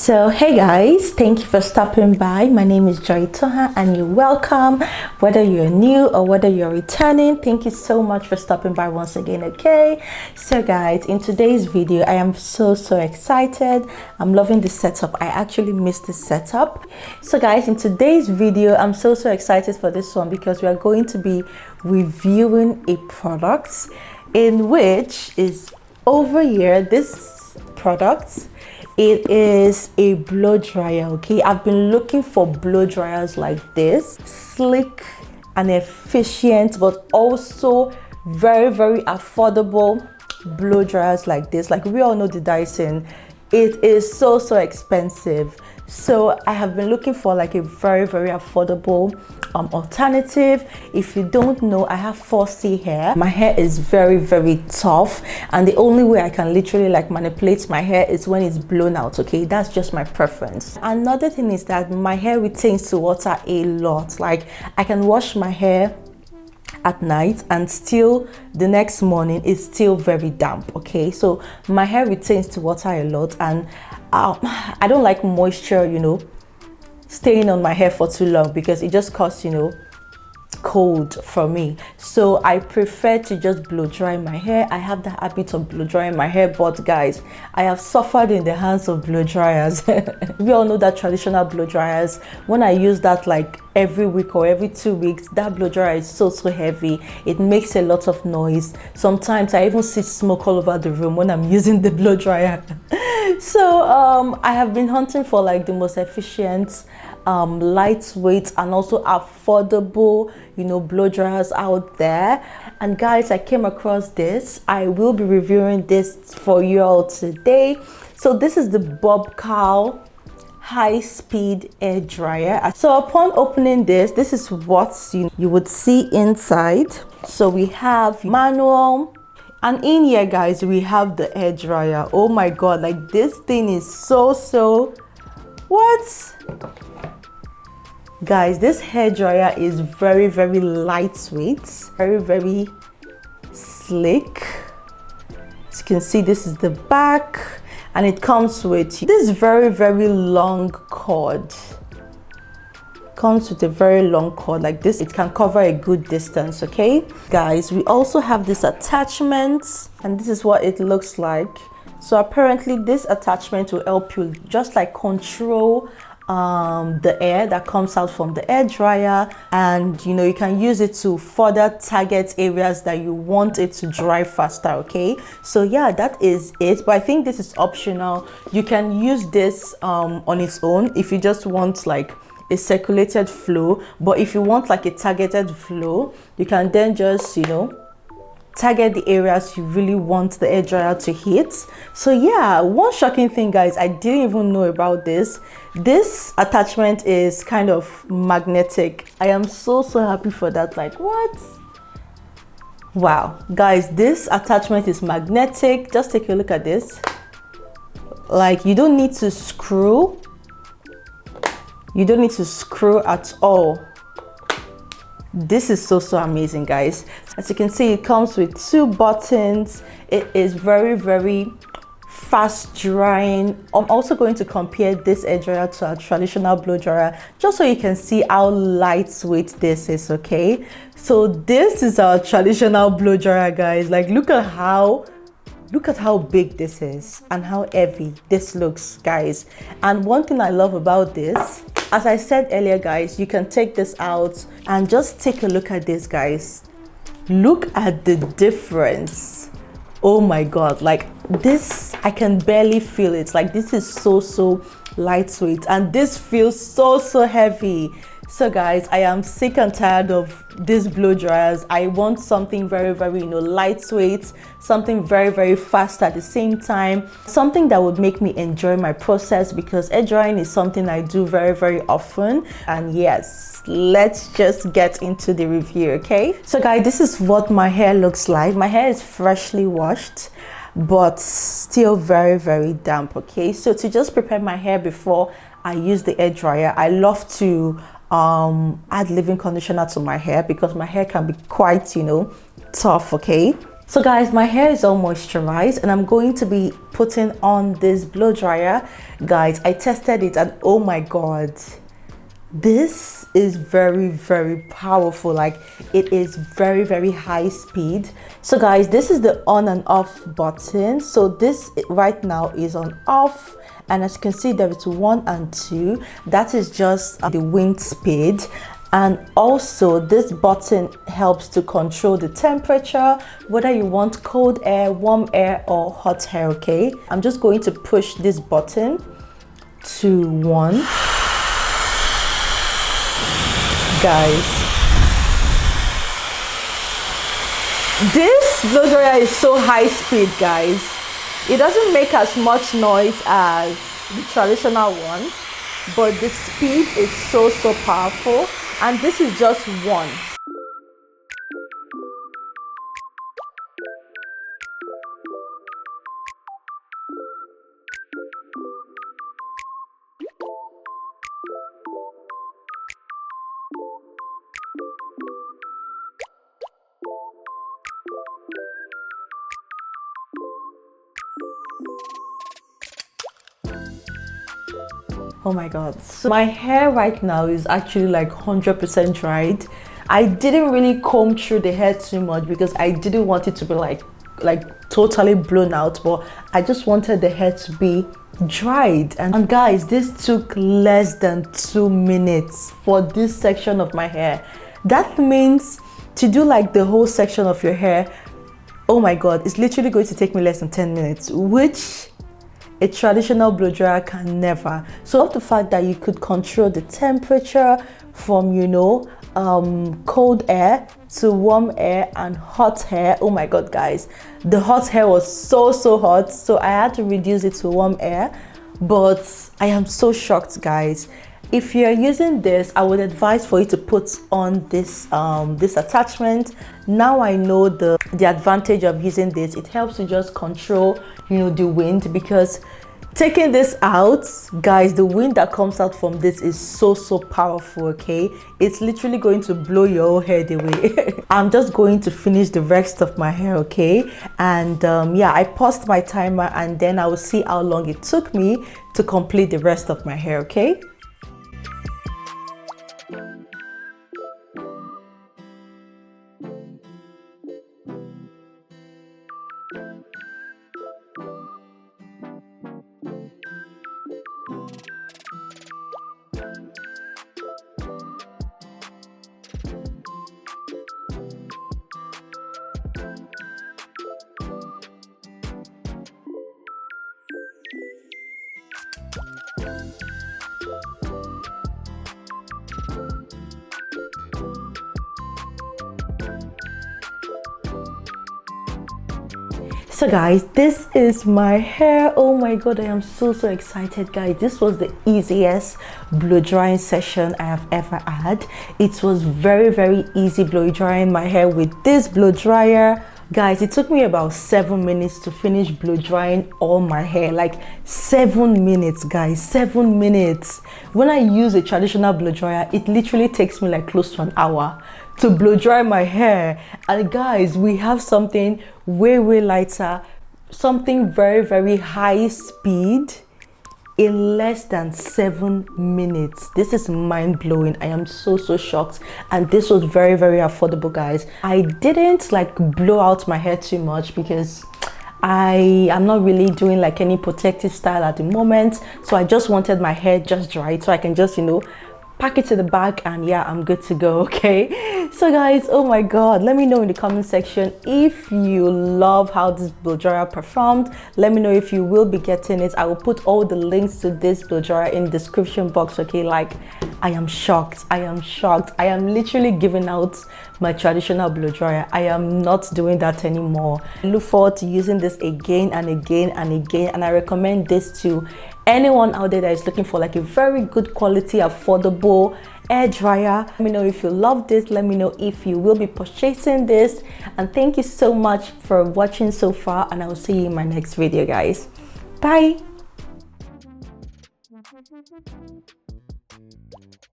So hey guys, thank you for stopping by. My name is Itohan and you're welcome. Whether you're new or whether you're returning, thank you so much for stopping by once again. Okay, so guys, in today's video I am so excited. I'm loving this setup. I actually missed this setup. So guys, in today's video I'm so excited for this one because we are going to be reviewing a product in which is over here. This product, it is a blow dryer. Okay, I've been looking for blow dryers like this, slick and efficient, but also very affordable blow dryers like this. Like we all know the Dyson, it is so expensive. So I have been looking for like a very affordable alternative. If you don't know, I have 4C hair. My hair is very tough, and the only way I can literally like manipulate my hair is when it's blown out. Okay, that's just my preference. Another thing is that my hair retains to water a lot. Like I can wash my hair at night and still the next morning it's still very damp. Okay, so my hair retains to water a lot, and I don't like moisture, you know, staying on my hair for too long because it just causes, you know, cold for me. So I prefer to just blow dry my hair. I have the habit of blow drying my hair, but guys, I have suffered in the hands of blow dryers. We all know that traditional blow dryers, when I use that like every week or every 2 weeks, that blow dryer is so heavy. It makes a lot of noise. Sometimes I even see smoke all over the room when I'm using the blow dryer. So I have been hunting for like the most efficient, lightweight and also affordable, you know, blow dryers out there. And guys, I came across this. I will be reviewing this for you all today. So this is the Bopcal Hairspeedhairdryer. So upon opening this is what you would see inside. So we have manual, and in here guys we have the hair dryer. Oh my god, like this thing is so what guys, this hair dryer is very lightweight, very slick. As you can see, this is the back, and it comes with this very long cord. Comes with a very long cord like this. It can cover a good distance. Okay guys, we also have this attachment, and this is what it looks like. So apparently this attachment will help you just like control the air that comes out from the hair dryer, and you know, you can use it to further target areas that you want it to dry faster. Okay, so yeah, that is it, but I think this is optional. You can use this on its own if you just want like a circulated flow, but if you want like a targeted flow, you can then just, you know, target the areas you really want the hair dryer to hit. So yeah, one shocking thing guys, I didn't even know about this attachment is kind of magnetic. I am so happy for that. Like what? Wow guys, this attachment is magnetic. Just take a look at this. Like you don't need to screw. You don't need to screw at all. This is so amazing guys. As you can see, it comes with 2 buttons. It is very fast drying. I'm also going to compare this hair dryer to a traditional blow dryer just so you can see how lightweight this is. Okay, so this is our traditional blow dryer guys. Like look at how big this is and how heavy this looks guys. And one thing I love about this, as I said earlier guys, you can take this out and just take a look at this guys. Look at the difference. Oh my god, like this, I can barely feel it. Like this is so lightweight, and this feels so heavy. So guys, I am sick and tired of these blow dryers. I want something very you know, lightweight, something very fast at the same time, something that would make me enjoy my process, because hair drying is something I do very often. And yes, let's just get into the review. Okay, so guys, this is what my hair looks like. My hair is freshly washed but still very damp. Okay, so to just prepare my hair before I use the hair dryer, I love to add leave-in conditioner to my hair because my hair can be quite, you know, tough. Okay, So guys, my hair is all moisturized and I'm going to be putting on this blow dryer. Guys, I tested it and oh my god, this is very powerful. Like, it is very high speed. So guys, this is the on and off button. So this right now is on off, and as you can see, there is 1 and 2. That is just the wind speed. And also this button helps to control the temperature, whether you want cold air, warm air, or hot air. Okay, I'm just going to push this button to 1. Guys, this blow dryer is so high speed, guys. It doesn't make as much noise as the traditional one, but the speed is so powerful. And this is just 1. Oh my god, so my hair right now is actually like 100% dried. I didn't really comb through the hair too much because I didn't want it to be like totally blown out, but I just wanted the hair to be dried. And guys, this took less than 2 minutes for this section of my hair. That means to do like the whole section of your hair, oh my god, it's literally going to take me less than 10 minutes, which a traditional blow dryer can never. So of the fact that you could control the temperature from, you know, cold air to warm air and hot air. Oh my god, guys, the hot air was so hot, so I had to reduce it to warm air. But I am so shocked, guys. If you're using this, I would advise for you to put on this this attachment. Now I know the advantage of using this. It helps to just control, you know, the wind, because taking this out, guys, the wind that comes out from this is so powerful. Okay, it's literally going to blow your whole hair away. I'm just going to finish the rest of my hair, okay? And yeah, I paused my timer and then I will see how long it took me to complete the rest of my hair, okay? So guys, this is my hair. Oh my god, I am so excited, guys. This was the easiest blow drying session I have ever had. It was very easy blow drying my hair with this blow dryer. Guys, it took me about 7 minutes to finish blow drying all my hair. Like 7 minutes, guys, 7 minutes. When I use a traditional blow dryer, it literally takes me like close to an hour to blow dry my hair. And guys, we have something way lighter, something very high speed in less than 7 minutes. This is mind-blowing. I am so shocked, and this was very affordable, guys. I didn't like blow out my hair too much because I am not really doing like any protective style at the moment, so I just wanted my hair just dried so I can just, you know, pack it to the back and yeah, I'm good to go. Okay, so guys, oh my god, let me know in the comment section if you love how this blow dryer performed. Let me know if you will be getting it. I will put all the links to this blow dryer in the description box. Okay, like I am shocked. I am literally giving out my traditional blow dryer. I am not doing that anymore. I look forward to using this again and again, and I recommend this to anyone out there that is looking for like a very good quality, affordable air dryer. Let me know if you love this. Let me know if you will be purchasing this. And thank you so much for watching so far, and I will see you in my next video, guys. Bye.